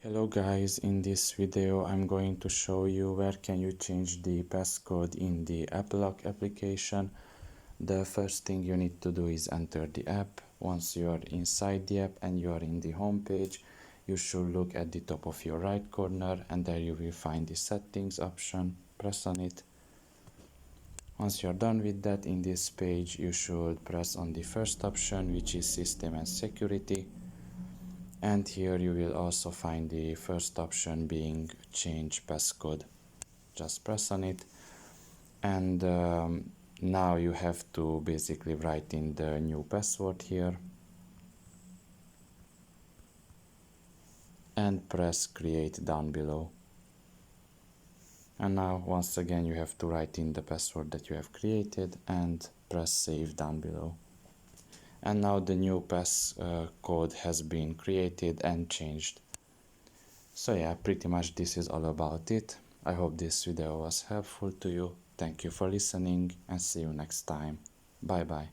Hello guys, in this video I'm going to show you where can you change the passcode in the AppLock application. The first thing you need to do is enter the app. Once you are inside the app and you are in the home page, you should look at the top of your right corner and there you will find the settings option. Press on it. Once you're done with that, in this page you should press on the first option, which is system and security. And here you will also find the first option being change passcode. Just press on it and now you have to basically write in the new password here and press create down below. And now once again you have to write in the password that you have created and press save down below. And now the new passcode has been created and changed. So yeah, pretty much this is all about it. I hope this video was helpful to you. Thank you for listening and see you next time. Bye bye.